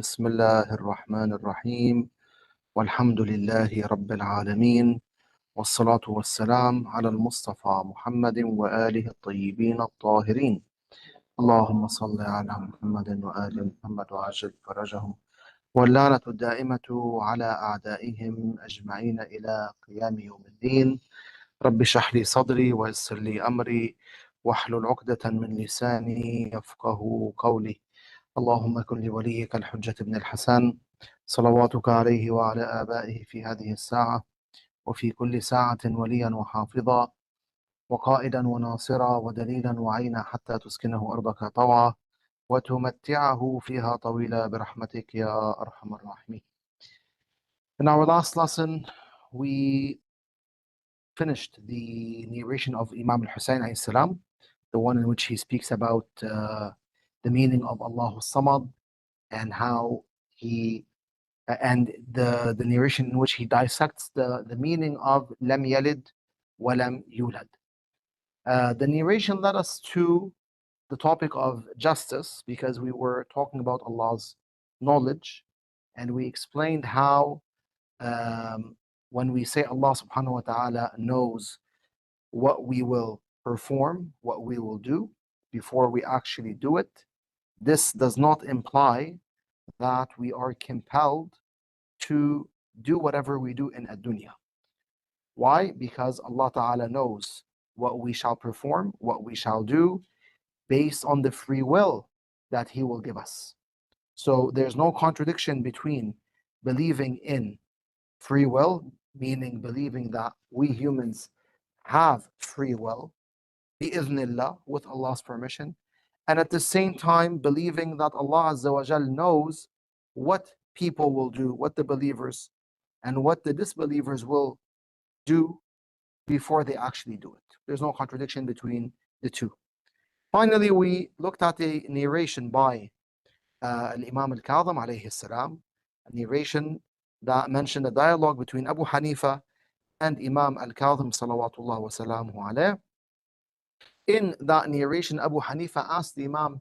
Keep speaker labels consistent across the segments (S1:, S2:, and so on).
S1: بسم الله الرحمن الرحيم والحمد لله رب العالمين والصلاة والسلام على المصطفى محمد وآله الطيبين الطاهرين. اللهم صل على محمد وآل محمد وعجل فرجهم واللعنة الدائمة على أعدائهم أجمعين إلى قيام يوم الدين. رب اشرح لي صدري ويسر لي أمري واحلل عقدة من لساني يفقه قولي. اللهم كن لوليك الحجة بن الحسن صلواتك عليه وعلى آبائه في هذه الساعة وفي كل ساعة وليا وحافظا وقائدا وناصرا ودليلا وعينا حتى تسكنه أرضك طوعا وتمتعه فيها طويلا برحمتك يا أرحم الراحمين. In our last lesson, we finished the narration of Imam Hussain alayhi salam, the one in which he speaks about the meaning of Allah Samad and how he and the narration in which he dissects the meaning of lam yalid wa lam yulad. The narration led us to the topic of justice because we were talking about Allah's knowledge, and we explained how when we say Allah subhanahu wa ta'ala knows what we will perform, what we will do before we actually do it, this does not imply that we are compelled to do whatever we do in ad-dunya. Why? Because Allah Ta'ala knows what we shall perform, what we shall do, based on the free will that He will give us. So there's no contradiction between believing in free will, meaning believing that we humans have free will, bi'idhnillah, with Allah's permission, and at the same time believing that Allah Azza wa Jal knows what people will do, what the believers and what the disbelievers will do before they actually do it. There's no contradiction between the two. Finally, we looked at a narration by Imam al-Kadhim alayhi salam, a narration that mentioned a dialogue between Abu Hanifa and Imam al-Kadhim salawatullah wa salamuhu alayh. In that narration, Abu Hanifa asked the Imam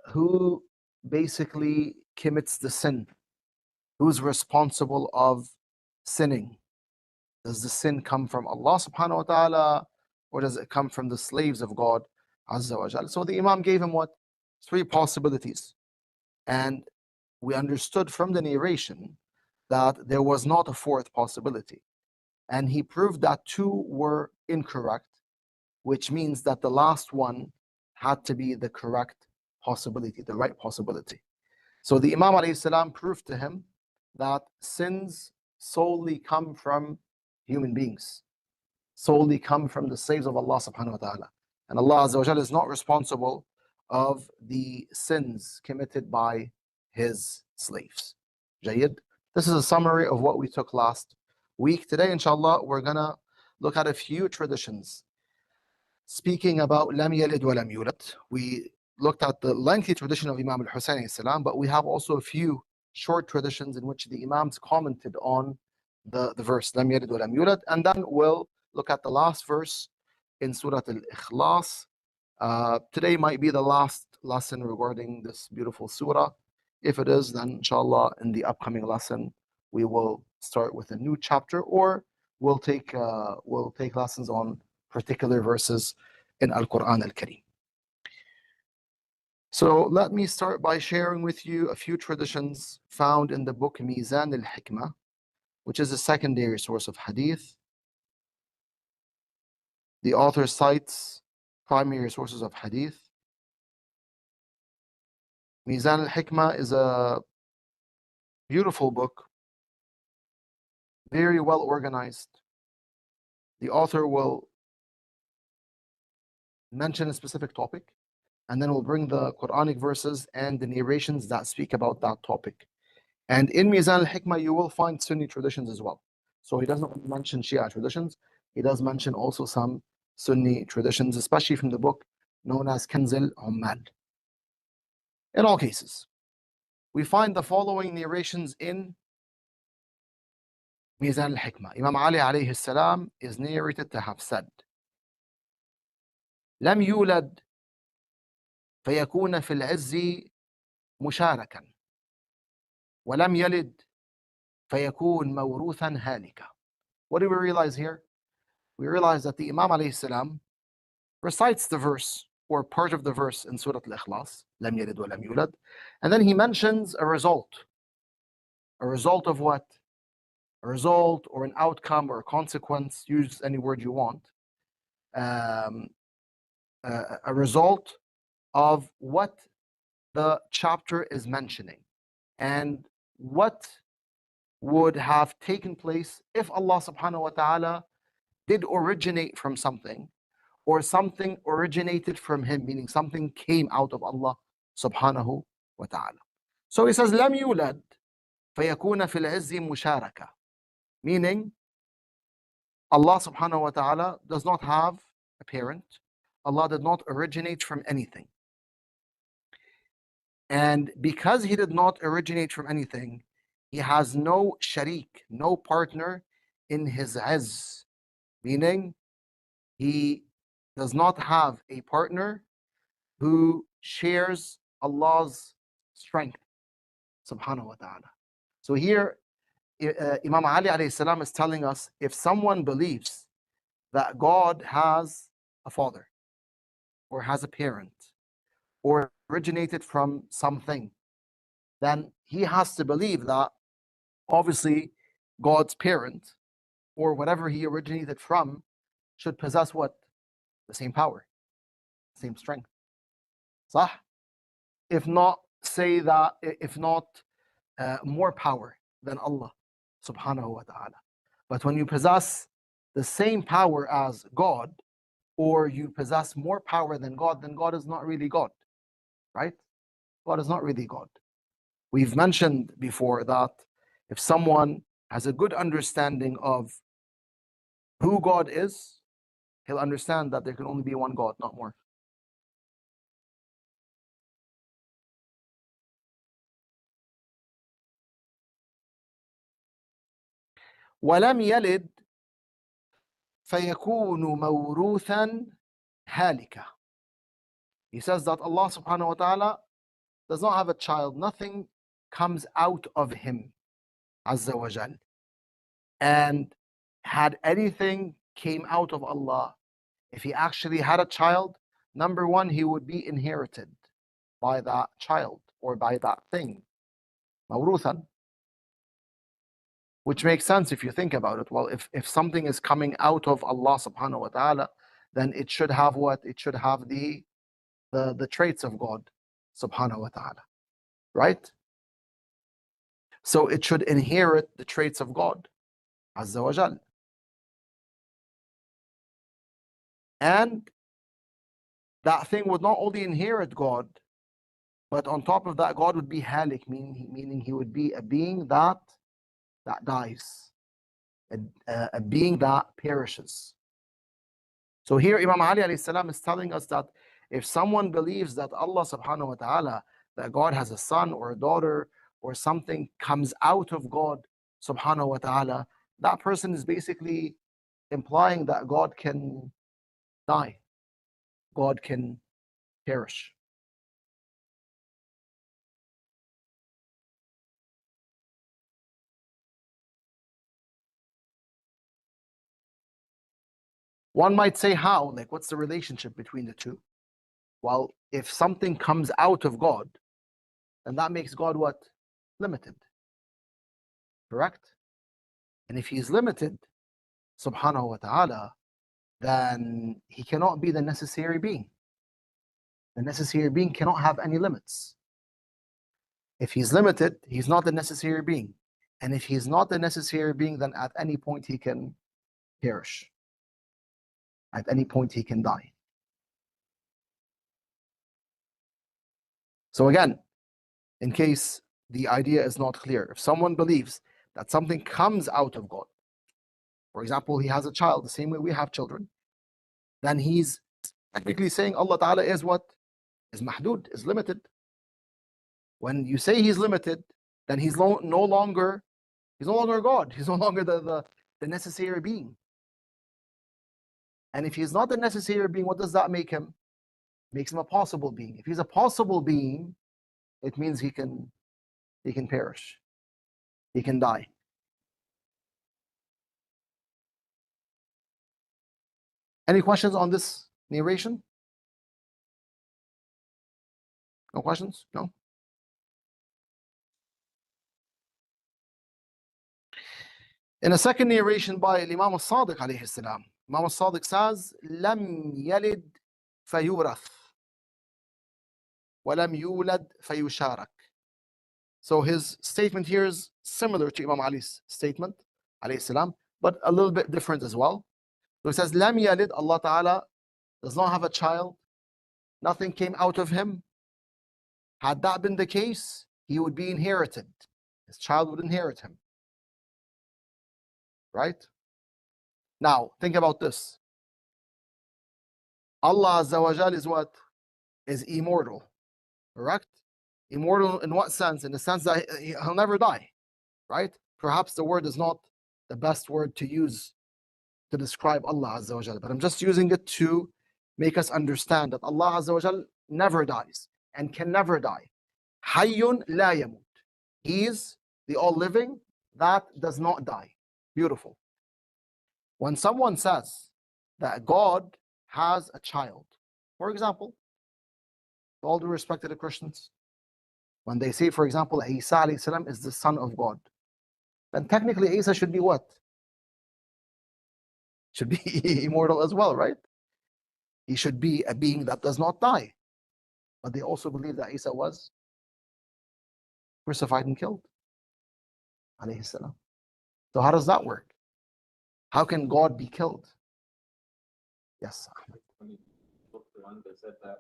S1: who basically commits the sin, who's responsible of sinning. Does the sin come from Allah subhanahu wa ta'ala, or does it come from the slaves of God Azza wa Jal? So the Imam gave him what? Three possibilities. And we understood from the narration that there was not a fourth possibility. And he proved that two were incorrect, which means that the last one had to be the correct possibility, the right possibility. So the Imam alayhi salam proved to him that sins solely come from human beings, solely come from the slaves of Allah subhanahu wa ta'ala. And Allah Azza wa Jalla is not responsible of the sins committed by His slaves. Jayyid. This is a summary of what we took last week. Today, inshallah, we're gonna look at a few traditions speaking about lam yalid wa lam yulad. We looked at the lengthy tradition of Imam al-Hussain salam, but we have also a few short traditions in which the Imams commented on the verse lam yalid wa lam yulad, and then we'll look at the last verse in Suratul Ikhlas. Today might be the last lesson regarding this beautiful surah. If it is, then inshallah in the upcoming lesson we will start with a new chapter, or we'll take lessons on particular verses in Al-Quran Al-Kareem. So let me start by sharing with you a few traditions found in the book Mizan al-Hikmah, which is a secondary source of hadith. The author cites primary sources of hadith. Mizan al-Hikmah is a beautiful book, very well organized. The author will mention a specific topic, and then we'll bring the Quranic verses and the narrations that speak about that topic. And in Mizan al-Hikmah, you will find Sunni traditions as well. So he doesn't mention Shia traditions. He does mention also some Sunni traditions, especially from the book known as Kanz al-Ummal. In all cases, we find the following narrations in Mizan al-Hikmah. Imam Ali alayhi salam is narrated to have said, لم يولد فيكون في العز مشاركا. وَلَمْ يَلِدْ فَيَكُونْ مَوْرُوثًا هَالِكًا. What do we realize here? We realize that the Imam alayhi salam recites the verse or part of the verse in Suratul Ikhlas, لَمْ يَلِدْ وَلَمْ يُولَدْ, and then he mentions a result. A result of what? A result or an outcome or a consequence, use any word you want. A result of what the chapter is mentioning and what would have taken place if Allah subhanahu wa ta'ala did originate from something or something originated from him, meaning something came out of Allah subhanahu wa ta'ala. So he says, لم يولد فيكون في العز مشاركة, meaning Allah subhanahu wa ta'ala does not have a parent. Allah did not originate from anything. And because he did not originate from anything, he has no sharik, no partner in his izz, meaning he does not have a partner who shares Allah's strength, subhanahu wa ta'ala. So here, Imam Ali alayhi salam is telling us, if someone believes that God has a father, or has a parent, or originated from something, then he has to believe that obviously God's parent, or whatever he originated from, should possess what? The same power, same strength. صح? If not, say that, if not more power than Allah subhanahu wa ta'ala. But when you possess the same power as God, or you possess more power than God, then God is not really God, right? God is not really God. We've mentioned before that if someone has a good understanding of who God is, he'll understand that there can only be one God, not more. وَلَمْ يَلِدْ فَيَكُونُ مَوْرُوثًا هَالِكًا. He says that Allah subhanahu wa ta'ala does not have a child. Nothing comes out of him, Azza wa Jal. And had anything came out of Allah, if he actually had a child, number one, he would be inherited by that child or by that thing. Mawruthan. Which makes sense if you think about it. Well, if something is coming out of Allah subhanahu wa ta'ala, then it should have what? It should have the traits of God subhanahu wa ta'ala. Right? So it should inherit the traits of God, Azza wa Jal. And that thing would not only inherit God, but on top of that, God would be halik, meaning he would be a being that dies, a being that perishes. So here Imam Ali alayhi salam is telling us that if someone believes that Allah subhanahu wa ta'ala, that God has a son or a daughter or something comes out of God subhanahu wa ta'ala, that person is basically implying that God can die, God can perish. One might say, how? Like, what's the relationship between the two? Well, if something comes out of God, then that makes God what? Limited. Correct? And if he's limited, subhanahu wa ta'ala, then he cannot be the necessary being. The necessary being cannot have any limits. If he's limited, he's not the necessary being. And if he's not the necessary being, then at any point he can perish. At any point he can die. So again, in case the idea is not clear, if someone believes that something comes out of God, for example, he has a child, the same way we have children, then he's technically saying Allah Ta'ala is what? Is mahdud, is limited. When you say he's limited, then he's no longer God. He's no longer the necessary being. And if he's not the necessary being, what does that make him? It makes him a possible being. If he's a possible being, it means he can perish. he can die. Any questions on this narration? No questions? No? In a second narration by Imam Sadiq alayhi salam, Imam Sadiq says, لم يلد فيورث ولم يولد فيشارك. So his statement here is similar to Imam Ali's statement, alayhi salam, but a little bit different as well. So he says, لم يلد, Allah Ta'ala does not have a child. Nothing came out of him. Had that been the case, he would be inherited. His child would inherit him. Right? Now, think about this. Allah Azza wa Jal is what? Is immortal. Correct? Immortal in what sense? In the sense that he'll never die. Right? Perhaps the word is not the best word to use to describe Allah Azza wa Jal, but I'm just using it to make us understand that Allah Azza wa Jal never dies and can never die. Hayyun la yamut. He is the all-living that does not die. Beautiful. When someone says that God has a child, for example, with all due respect to the Christians, when they say, for example, Isa alayhi salam is the son of God, then technically Isa should be what? Should be immortal as well, right? He should be a being that does not die. But they also believe that Isa was crucified and killed, alayhi salam. So how does that work? How can God be killed? Yes.
S2: When you book the one that said that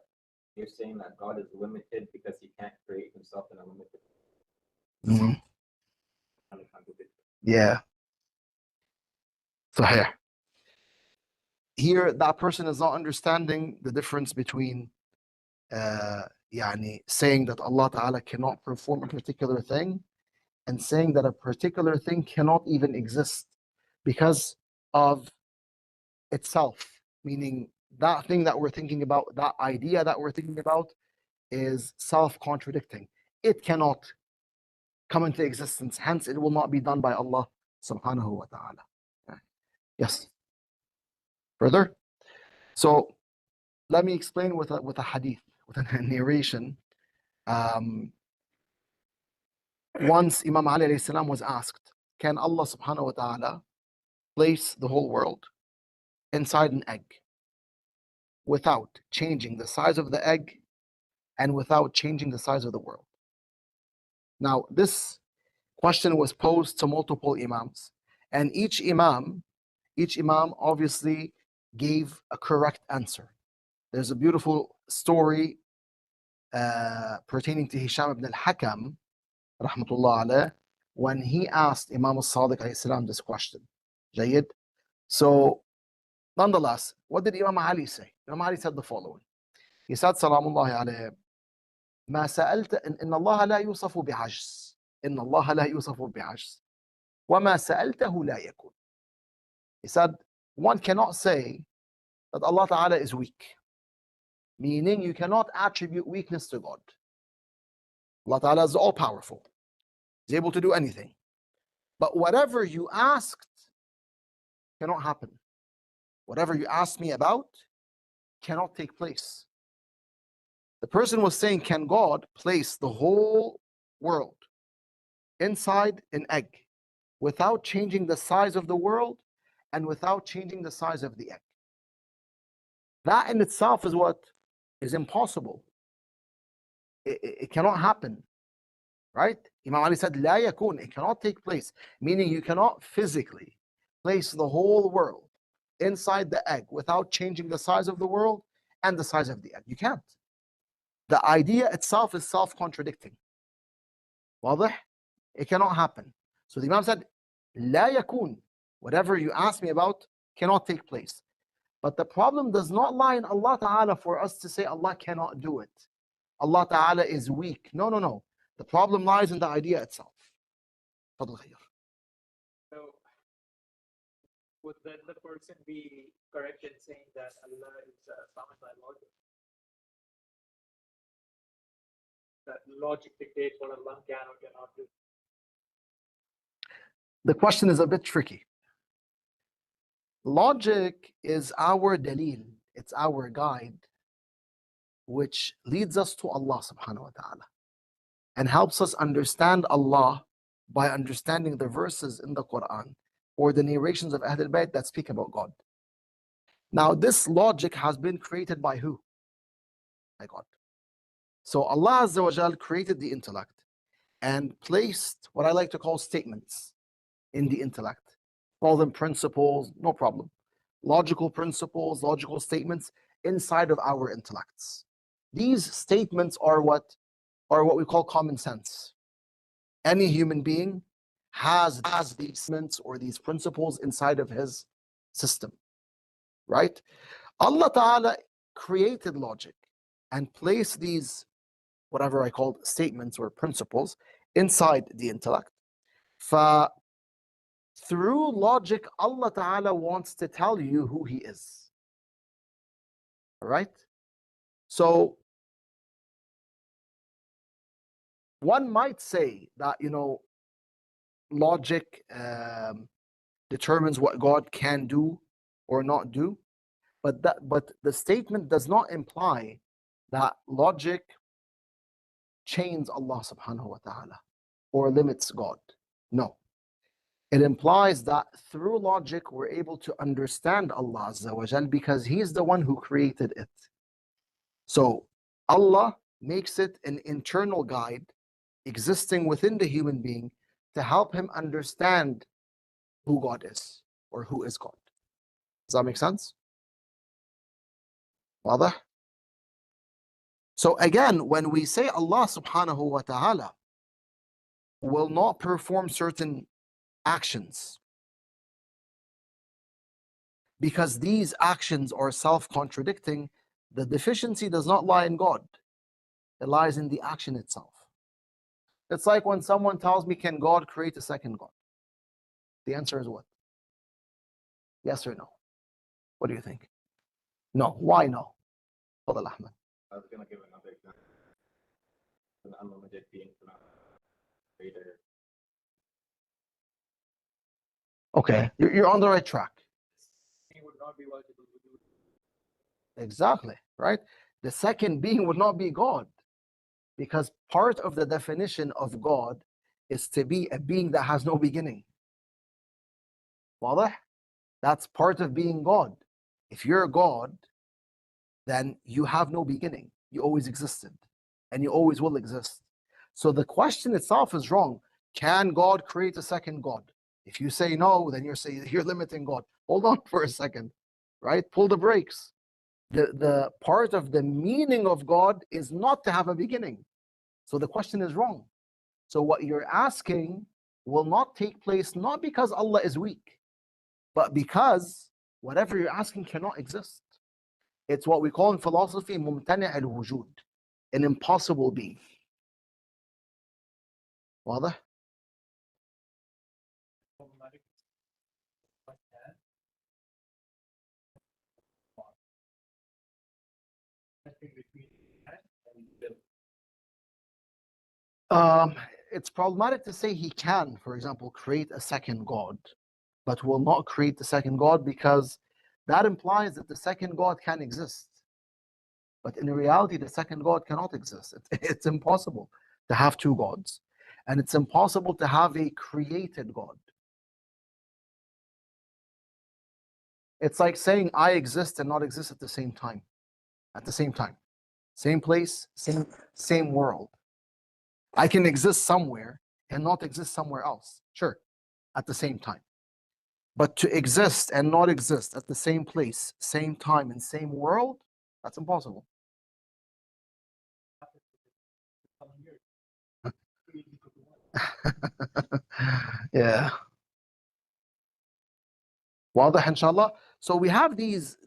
S2: you're saying that God is limited because he can't create himself in a limited
S1: Mm-hmm. Yeah. So here that person is not understanding the difference between saying that Allah Ta'ala cannot perform a particular thing and saying that a particular thing cannot even exist because of itself, meaning that thing that we're thinking about, that idea that we're thinking about is self-contradicting. It cannot come into existence, hence it will not be done by Allah subhanahu wa ta'ala. Yes. Further? So let me explain with a hadith, with a narration. Once Imam Ali alayhi salam was asked, can Allah subhanahu wa ta'ala place the whole world inside an egg without changing the size of the egg and without changing the size of the world? Now, this question was posed to multiple imams, and each imam obviously gave a correct answer. There's a beautiful story pertaining to Hisham ibn al-Hakam, rahmatullah alayh, when he asked Imam al-Sadiq alayhi salam this question. Jayyid. So, nonetheless, what did Imam Ali say? Imam Ali said the following. He said, Salamullahi alayhi, ما سألت إن الله لا يوصف بعجز إن الله لا يوصف بعجز وما سألته لا يكون. He said, one cannot say that Allah Ta'ala is weak, meaning you cannot attribute weakness to God. Allah Ta'ala is all-powerful. He's able to do anything. But whatever you asked cannot happen. Whatever you asked me about cannot take place. The person was saying, can God place the whole world inside an egg without changing the size of the world and without changing the size of the egg? That in itself is what is impossible. It cannot happen, right? Imam Ali said, لا يكون, it cannot take place, meaning you cannot physically place the whole world inside the egg without changing the size of the world and the size of the egg. You can't. The idea itself is self-contradicting. واضح? It cannot happen. So the Imam said, لا يكون, whatever you ask me about cannot take place. But the problem does not lie in Allah Ta'ala for us to say Allah cannot do it. Allah Ta'ala is weak. No, no, no. The problem lies in the idea itself.
S3: So would then the person be correct in saying that Allah is bound by logic? That logic dictates what Allah can or cannot do?
S1: The question is a bit tricky. Logic is our dalil, it's our guide, which leads us to Allah subhanahu wa ta'ala and helps us understand Allah by understanding the verses in the Quran or the narrations of Ahlul Bayt that speak about God. Now, this logic has been created by who? By God. So Allah Azza wa Jal created the intellect and placed what I like to call statements in the intellect. Call them principles, no problem. Logical principles, logical statements inside of our intellects. These statements are what we call common sense. Any human being has these statements or these principles inside of his system, right? Allah Ta'ala created logic and placed these, whatever I call statements or principles, inside the intellect. Through logic, Allah Ta'ala wants to tell you who He is. All right? So, one might say that, logic determines what God can do or not do, but the statement does not imply that logic chains Allah subhanahu wa ta'ala or limits God. No. It implies that through logic we're able to understand Allah Azza wa Jal because He's the one who created it. So Allah makes it an internal guide existing within the human being to help him understand who God is or who is God. Does that make sense? واضح? So again, when we say Allah subhanahu wa ta'ala will not perform certain actions because these actions are self-contradicting, the deficiency does not lie in God. It lies in the action itself. It's like when someone tells me, can God create a second God? The answer is what? Yes or no? What do you think? No. Why no? Fadal Ahmed.
S2: I was going to give another example. An unlimited being cannot create a
S1: Okay, you're on the right track.
S3: He would not be able to do.
S1: Exactly, right? The second being would not be God, because part of the definition of God is to be a being that has no beginning. واضح? That's part of being God. If you're God, then you have no beginning. You always existed, and you always will exist. So the question itself is wrong. Can God create a second God? If you say no, then you're limiting God. Hold on for a second, right? Pull the brakes. The part of the meaning of God is not to have a beginning. So the question is wrong. So what you're asking will not take place, not because Allah is weak, but because whatever you're asking cannot exist. It's what we call in philosophy ممتنع الوجود, an impossible being. واضح؟ It's problematic to say he can, for example, create a second God, but will not create the second God because that implies that the second God can exist. But in reality, the second God cannot exist. It's impossible to have two gods. And it's impossible to have a created God. It's like saying I exist and not exist at the same time. At the same time. Same place, same world. I can exist somewhere and not exist somewhere else. Sure, at the same time. But to exist and not exist at the same place, same time, and same world, that's impossible. Yeah. واضح inshallah. So we have these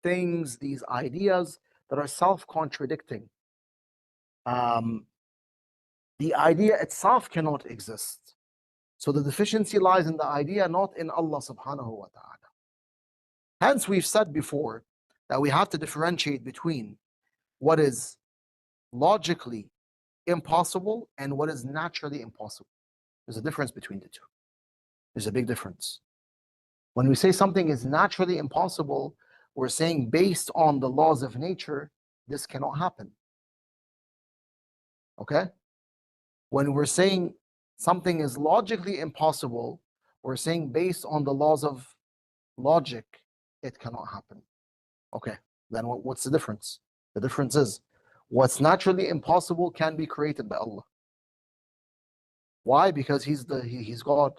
S1: things, these ideas that are self-contradicting. The idea itself cannot exist. So the deficiency lies in the idea, not in Allah subhanahu wa ta'ala. Hence, we've said before that we have to differentiate between what is logically impossible and what is naturally impossible. There's a difference between the two. There's a big difference. When we say something is naturally impossible, we're saying based on the laws of nature, this cannot happen. Okay? When we're saying something is logically impossible, we're saying based on the laws of logic, it cannot happen. Okay, then what's the difference? The difference is what's naturally impossible can be created by Allah. Why? Because he's God.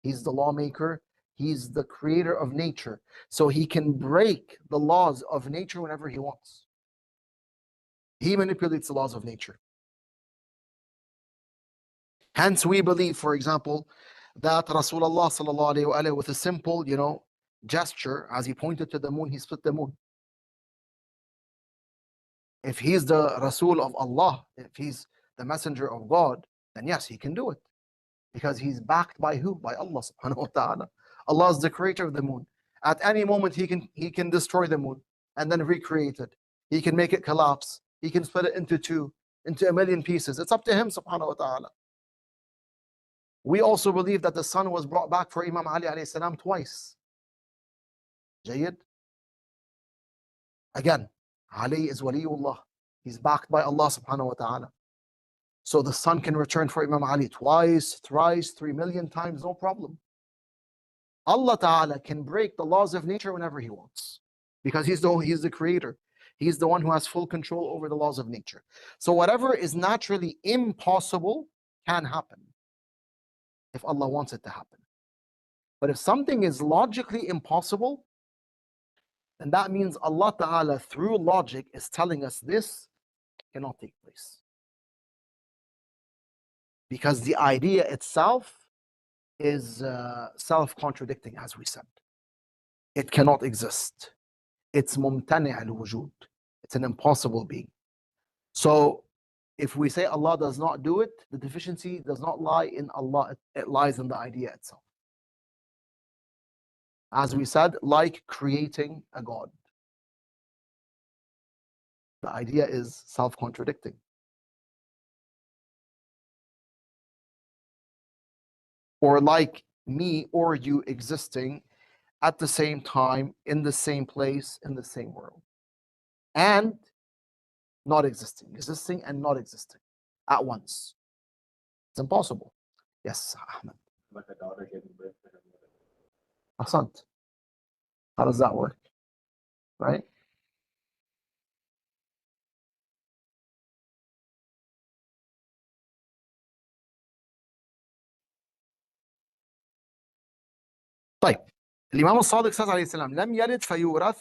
S1: He's the lawmaker. He's the creator of nature. So he can break the laws of nature whenever he wants. He manipulates the laws of nature. Hence, we believe, for example, that Rasulullah sallallahu alaihi wasallam, with a simple, gesture, as he pointed to the moon, he split the moon. If he's the Rasul of Allah, if he's the messenger of God, then yes, he can do it. Because he's backed by who? By Allah subhanahu wa ta'ala. Allah is the creator of the moon. At any moment, he can destroy the moon and then recreate it. He can make it collapse. He can split it into two, into a million pieces. It's up to him subhanahu wa ta'ala. We also believe that the sun was brought back for Imam Ali alayhi salam twice. Jayyid? Again, Ali is waliullah. He's backed by Allah subhanahu wa ta'ala. So the sun can return for Imam Ali twice, thrice, 3 million times, no problem. Allah ta'ala can break the laws of nature whenever he wants. Because he's the creator. He's the one who has full control over the laws of nature. So whatever is naturally impossible can happen if Allah wants it to happen. But if something is logically impossible, then that means Allah Ta'ala through logic is telling us this cannot take place. Because the idea itself is self-contradicting, as we said. It cannot exist. It's mumtani' al-wujud. It's an impossible being. So if we say Allah does not do it, the deficiency does not lie in Allah, it lies in the idea itself. As we said, like creating a God. The idea is self-contradicting. Or like me or you existing at the same time, in the same place, in the same world. And not existing. Existing and not existing at once. It's impossible. Yes, Ahmed.
S2: Like a daughter giving birth to her mother.
S1: Ahsant. How does that work? Right? طيب. Imam al-Sadiq says عليه السلام لم يلد فيورث.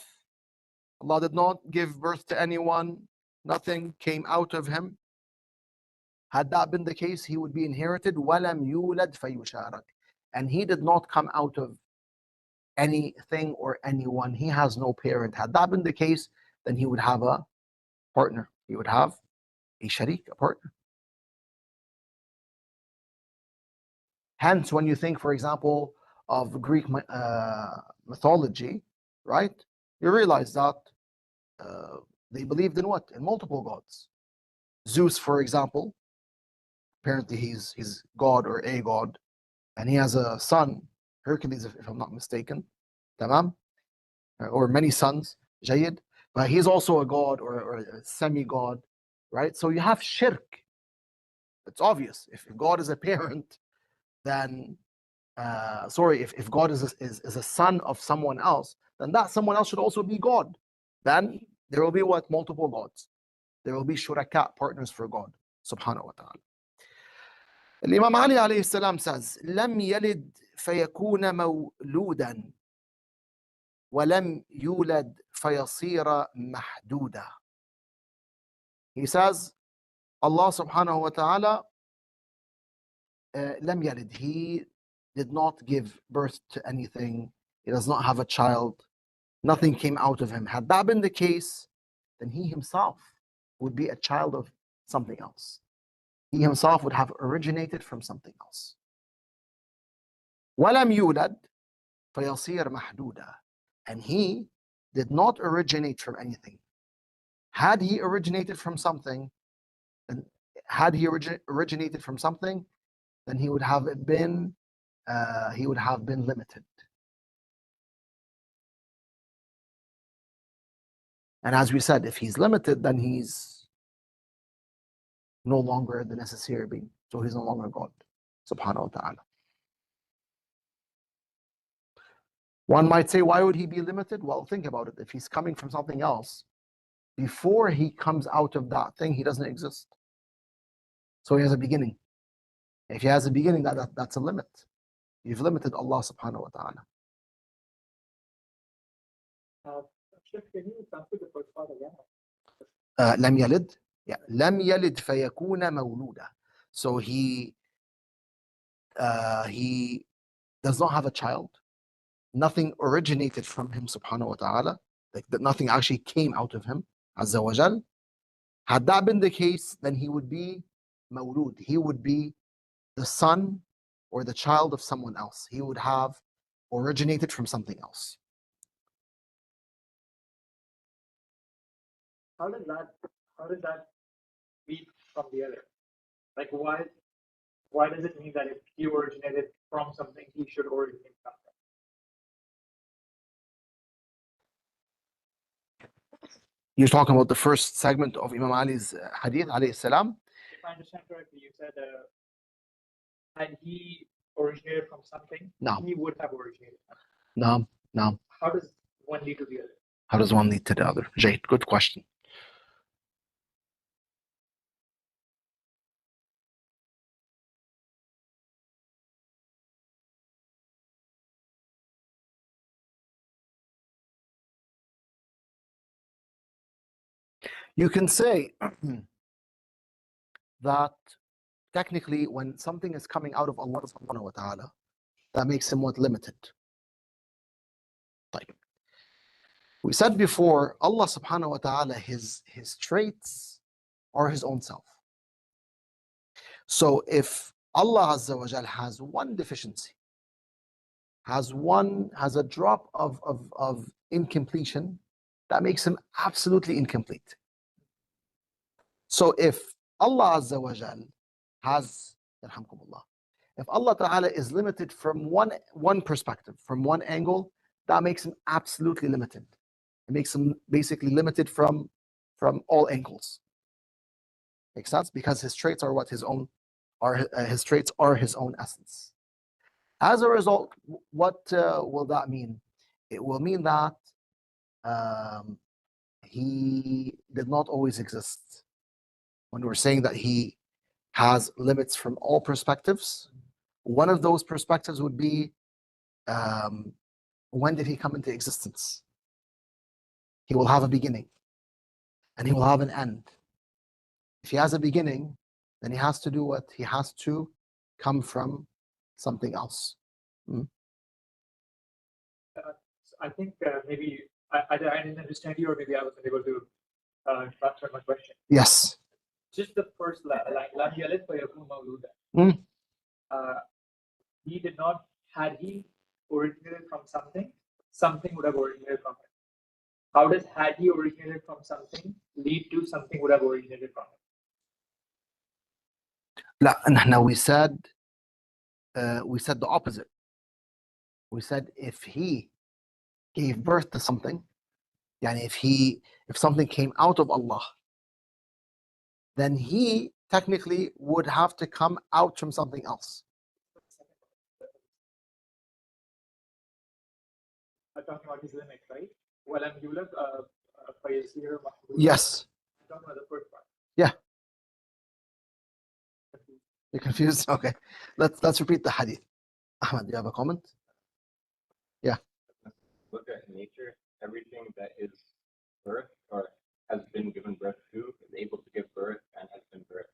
S1: Allah did not give birth to anyone. Nothing came out of him. Had that been the case, he would be inherited. وَلَمْ يُولَدْ فَيُشَارَكْ. And he did not come out of anything or anyone. He has no parent. Had that been the case, then he would have a partner. He would have a sharik, a partner. Hence, when you think, for example, of Greek mythology, right? You realize that they believed in what? In multiple gods. Zeus, for example, apparently he's God or a god, and he has a son, Hercules, if I'm not mistaken, tamam, or many sons, Jayyid, but he's also a god or a semi-god, right? So you have shirk. It's obvious. If God is a parent, then if God is a son of someone else, then that someone else should also be God. Then there will be what? Multiple gods. There will be shuraka, partners for God, subhanahu wa ta'ala. Imam Ali alayhi salam says, لم يلد فيكون مولودا ولم يولد فيصير محدودا. He says, Allah subhanahu wa ta'ala, لم يلد, he did not give birth to anything. He does not have a child. Nothing came out of him. Had that been the case, then he himself would be a child of something else. He himself would have originated from something else. وَلَمْ يُولَدْ فَيَصِيرْ مَحْدُودًا. And he did not originate from anything. Had he originated from something, then then he would have been limited. And as we said, if he's limited, then he's no longer the necessary being. So he's no longer God, subhanahu wa ta'ala. One might say, why would he be limited? Well, think about it. If he's coming from something else, before he comes out of that thing, he doesn't exist. So he has a beginning. If he has a beginning, that's a limit. You've limited Allah subhanahu wa ta'ala.
S3: Sheikh, can you translate the first part again?
S1: لم يلد. Yeah. لم يلد فيكون مولودا. So he does not have a child. Nothing originated from him subhanahu wa ta'ala. Like that nothing actually came out of him, azza wa jal. Had that been the case, then he would be mawlud. He would be the son or the child of someone else. He would have originated from something else.
S3: How does that beat from the other? Like why does it mean that if he originated from something, he should originate from something?
S1: You're talking about the first segment of Imam Ali's hadith, alayhi salam?
S3: If I understand correctly, you said had he originated from something,
S1: No.
S3: he would have originated.
S1: No.
S3: How does one lead to the other?
S1: How does one lead to the other? Jade, good question. You can say that technically when something is coming out of Allah subhanahu wa ta'ala, that makes him what? Limited. Like we said before, Allah subhanahu wa ta'ala, his traits are his own self. So if Allah azza wa jal has one deficiency, has a drop of incompletion, that makes him absolutely incomplete. So if Allah azza wa jal has, yarhamkumullah, if Allah ta'ala is limited from one perspective, from one angle, that makes him absolutely limited. It makes him basically limited from all angles. Makes sense? Because his traits are what his own his traits are his own essence. As a result, what will that mean? It will mean that he did not always exist. When we're saying that he has limits from all perspectives, one of those perspectives would be when did he come into existence? He will have a beginning and he will have an end. If he has a beginning, then he has to do what? He has to come from something else.
S3: I think maybe I didn't understand you, or maybe I wasn't able to transfer my question.
S1: Yes.
S3: Just the first line, lam yalid fayakun mawluda. He did not, had he originated from something, something would have originated from him. How does had he originated from something lead to something would have originated from him?
S1: لا نحن we said the opposite. We said if he gave birth to something, yani if something came out of Allah, then he technically would have to come out from something else.
S3: I'm talking about his limit, right? Walam yulad fayasir mahmud.
S1: Yes.
S3: I'm talking about the first part.
S1: Yeah. You're confused? Okay. Let's repeat the hadith. Ahmad, do you have a comment? Yeah.
S2: Look at nature. Everything that is birth or has been given birth to is able to give birth and has been birthed.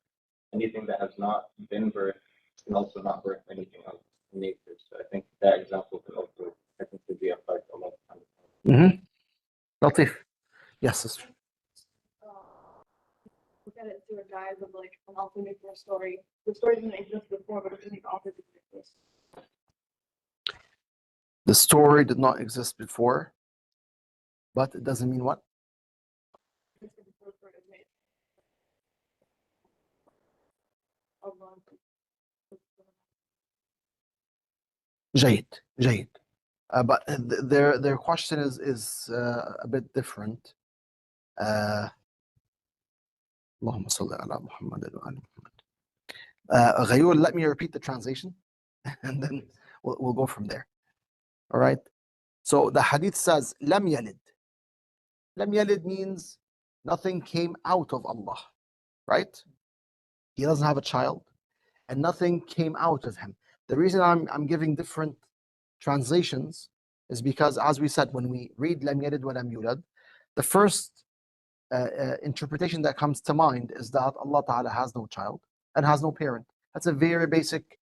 S2: Anything that has not been birthed can also not birth anything else in nature. So I think that example could also technically be applied to Allah.
S1: Latif. Yes, sister.
S4: Look at it through a guise of like an alternate story. The story didn't exist before, but it's in the author didn't exist.
S1: The story did not exist before, but it doesn't mean what? جيد جيد. But their question is a bit different. اللهم صل على محمد وآل محمد. Ghayul, let me repeat the translation and then we'll go from there. All right. So the hadith says, Lam yalid. Lam yalid means nothing came out of Allah, right? He doesn't have a child and nothing came out of him. The reason I'm giving different translations is because, as we said, when we read Lam yalid wa lam yulad, the first interpretation that comes to mind is that Allah Ta'ala has no child and has no parent. That's a very basic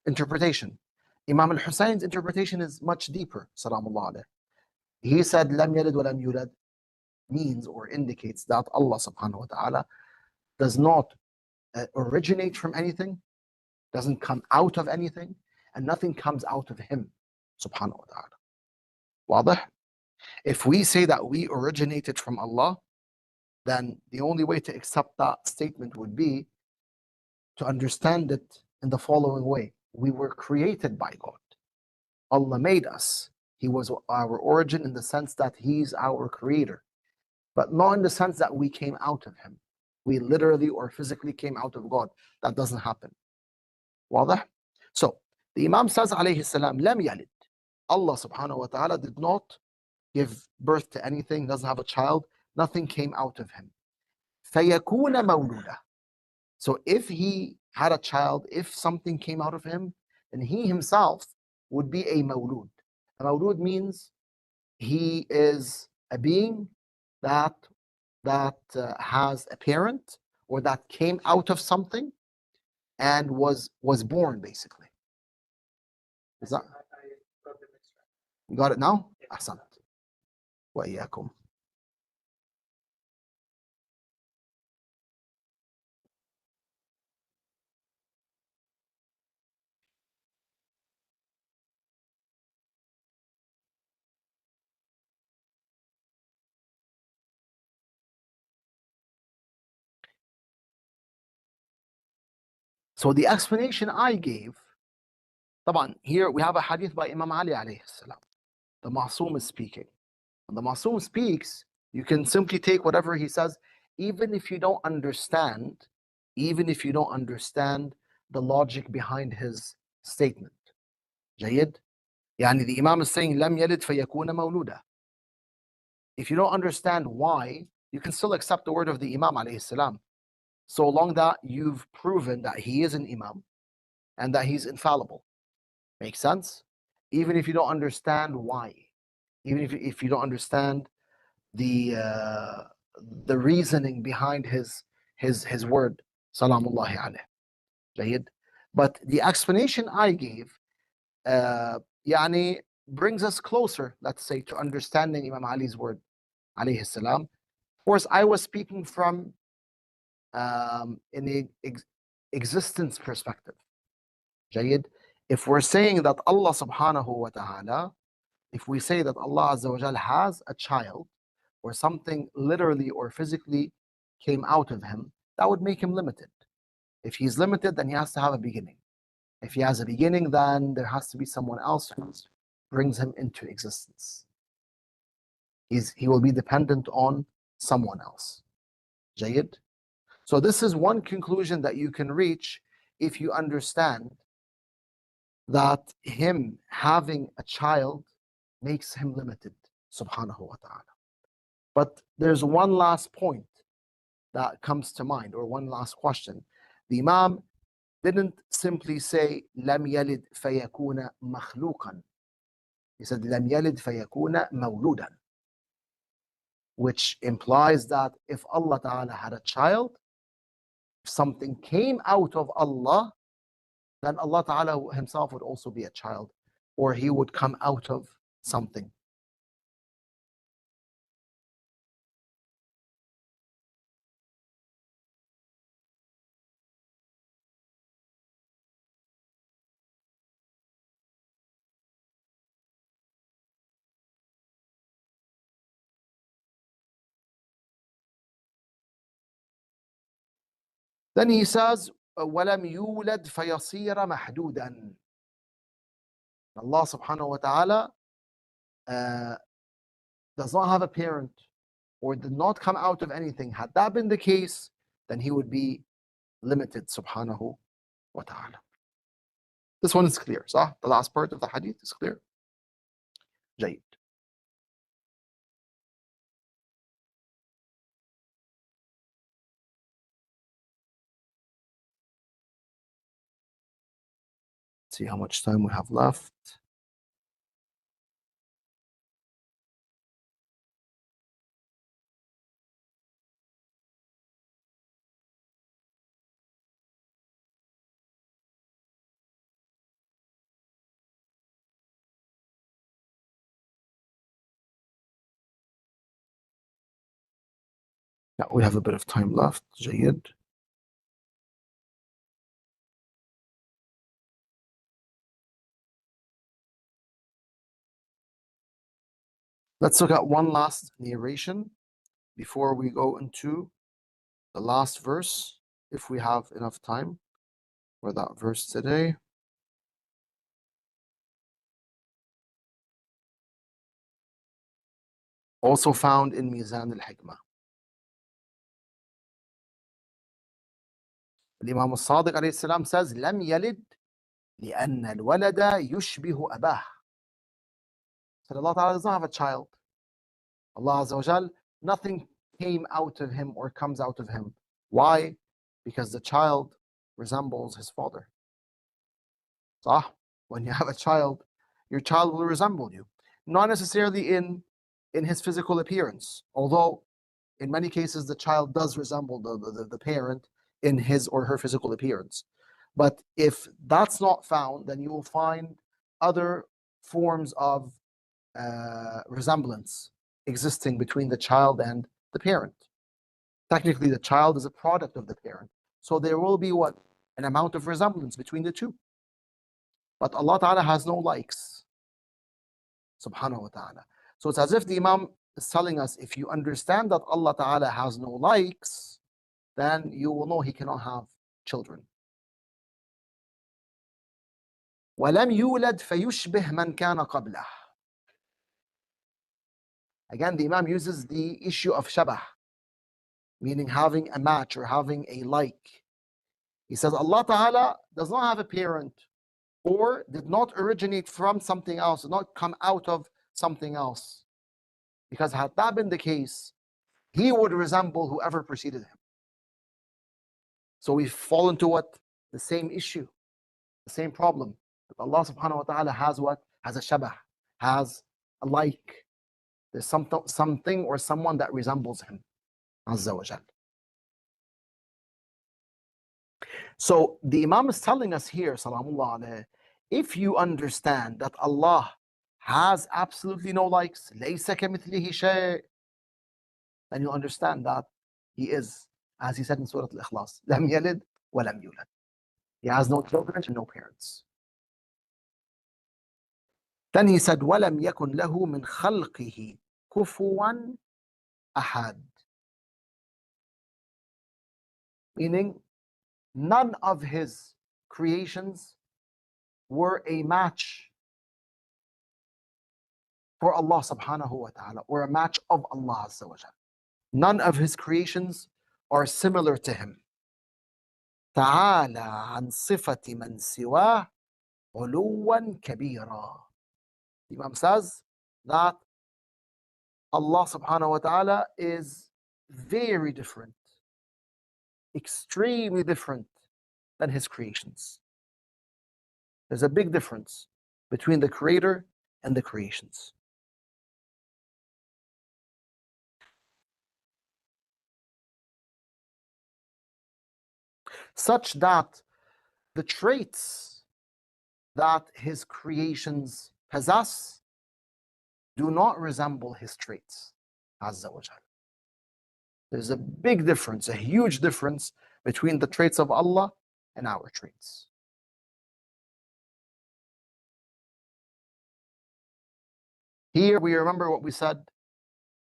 S1: interpretation. Imam al-Husayn's interpretation is much deeper, salamullah alayh. He said, Lam yalid wa lam yulad means or indicates that Allah subhanahu wa ta'ala does not originate from anything, doesn't come out of anything, and nothing comes out of him subhanahu wa ta'ala. واضح? If we say that we originated from Allah, then the only way to accept that statement would be to understand it in the following way. We were created by God. Allah made us. He was our origin in the sense that He's our creator, but not in the sense that we came out of Him. We literally or physically came out of God. That doesn't happen. واضح? So, the Imam says, alayhi salam, lam yalid. Allah subhanahu wa ta'ala did not give birth to anything, doesn't have a child, nothing came out of him. فَيَكُونَ مَوْلُودًا. So if he had a child, if something came out of him, then he himself would be a mawlud. A mawlud means he is a being that has a parent or that came out of something and was born, basically. Is that, you got it now? Ahsant. Wa iyyakum. So the explanation I gave, طبعا, here we have a hadith by Imam Ali alayhi salam. The Ma'soom is speaking. When the Ma'soom speaks, you can simply take whatever he says, even if you don't understand the logic behind his statement. جيد? يعني the Imam is saying, لم يلد فيكون مولودا. If you don't understand why, you can still accept the word of the Imam alayhi salam, so long that you've proven that he is an Imam and that he's infallible. Make sense? Even if you don't understand why, even if you don't understand the reasoning behind his word, salamullahi alayh. جيد? But the explanation I gave يعني brings us closer, let's say, to understanding Imam Ali's word, alayhi salam. Of course, I was speaking from an existence perspective. جيد? If we're saying that Allah subhanahu wa ta'ala, if we say that Allah Azza wa Jal has a child, or something literally or physically came out of him, that would make him limited. If he's limited, then he has to have a beginning. If he has a beginning, then there has to be someone else who brings him into existence. He will be dependent on someone else. جيد? So this is one conclusion that you can reach if you understand that him having a child makes him limited, subhanahu wa ta'ala. But there's one last point that comes to mind, or one last question. The Imam didn't simply say, لم يلد فيكون مخلوقا. He said, لم يلد فيكون مولودا, which implies that if Allah Ta'ala had a child, if something came out of Allah, then Allah Ta'ala himself would also be a child, or he would come out of something. Then he says, وَلَمْ يُولَدْ فَيَصِيرَ مَحْدُودًا. Allah subhanahu wa ta'ala does not have a parent or did not come out of anything. Had that been the case, then he would be limited subhanahu wa ta'ala. This one is clear, صح? The last part of the hadith is clear. جيد. See how much time we have left. Yeah, we have a bit of time left. جيد. Let's look at one last narration before we go into the last verse, if we have enough time for that verse today. Also found in Mizan al-Hikmah. Imam Sadiq alayhi salam says, لم يلد لأن الولد يشبه أباه. So Allah Ta'ala does not have a child. Allah Azza wa Jal, nothing came out of him or comes out of him. Why? Because the child resembles his father. So when you have a child, your child will resemble you. Not necessarily in his physical appearance, although in many cases the child does resemble the parent in his or her physical appearance. But if that's not found, then you will find other forms of resemblance existing between the child and the parent. Technically, the child is a product of the parent. So there will be what? An amount of resemblance between the two. But Allah Ta'ala has no likes. Subhanahu wa Ta'ala. So it's as if the Imam is telling us, if you understand that Allah Ta'ala has no likes, then you will know He cannot have children. وَلَمْ يُولَدْ فَيُشْبِهْ مَنْ كَانَ قَبْلَهُ. Again, the Imam uses the issue of shabah, meaning having a match or having a like. He says Allah Ta'ala does not have a parent or did not originate from something else, did not come out of something else. Because had that been the case, He would resemble whoever preceded Him. So we fall into what? The same issue, the same problem. That Allah subhanahu wa ta'ala has what? Has a shabah, has a like. There's something or someone that resembles Him. Azza wa Jal. So the Imam is telling us here, salamullah alayhi, if you understand that Allah has absolutely no likes, لَيْسَ كَمِثْلِهِ شَيْءٍ, then you understand that He is, as He said in Suratul Ikhlas, لَمْ يَلِدْ وَلَمْ يُولَدْ. He has no children and no parents. Then He said, وَلَمْ يَكُنْ لَهُ مِنْ خَلْقِهِ كُفُوًا أَحَدٍ. Meaning, none of His creations were a match for Allah subhanahu wa ta'ala, or a match of Allah azza wa jal. None of His creations are similar to Him. تعالى عن صفة من سواه علوا كبيرا. The Imam says that Allah subhanahu wa ta'ala is very different, extremely different than His creations. There's a big difference between the Creator and the creations. Such that the traits that His creations possess do not resemble His traits, Azza wa Jal. There's a big difference, a huge difference between the traits of Allah and our traits. Here we remember what we said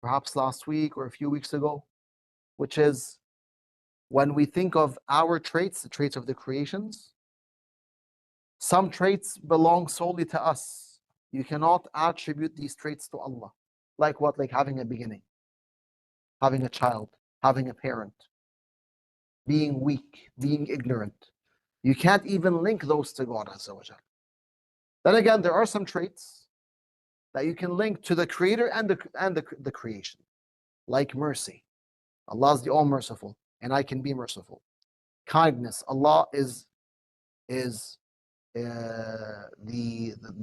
S1: perhaps last week or a few weeks ago, which is when we think of our traits, the traits of the creations, Some traits belong solely to us. You cannot attribute these traits to Allah. Like what? Like having a beginning, having a child, having a parent, being weak, being ignorant. You can't even link those to God Azza wa Jal. Then again, there are some traits that you can link to the Creator and the creation, like mercy. Allah is the All Merciful, and I can be merciful. Kindness. Allah is the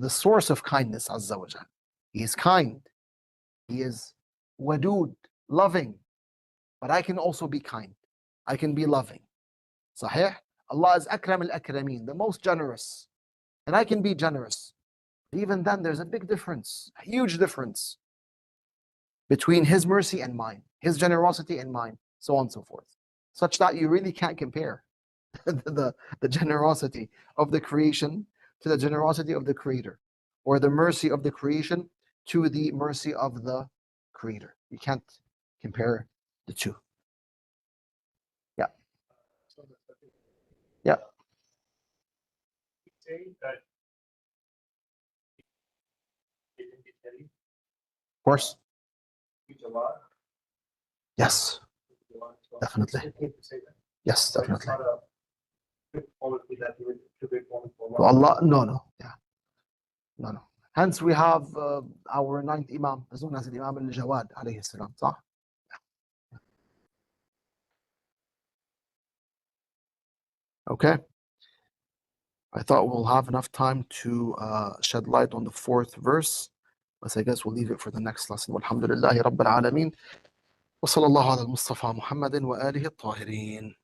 S1: source of kindness, Azza wa Jal. He is kind. He is wadud, loving. But I can also be kind. I can be loving. Sahih? Allah is Akram al-Akrameen, the most generous. And I can be generous. Even then, there's a big difference, a huge difference between His mercy and mine, His generosity and mine, so on and so forth. Such that you really can't compare the generosity of the creation to the generosity of the Creator, or the mercy of the creation to the mercy of the Creator. You can't compare the two. Yeah. Yeah.
S3: Say that
S1: Of course. Yes. Definitely. Yes, definitely. To Allah, no. Yeah. No. Hence we have our ninth Imam, as known as Imam al-Jawad, alayhi salam. صح? Okay. I thought we'll have enough time to shed light on the fourth verse, but I guess we'll leave it for the next lesson. Walhamdulillahi Rabbil Alameen. وصلى الله على المصطفى محمد وآله الطاهرين.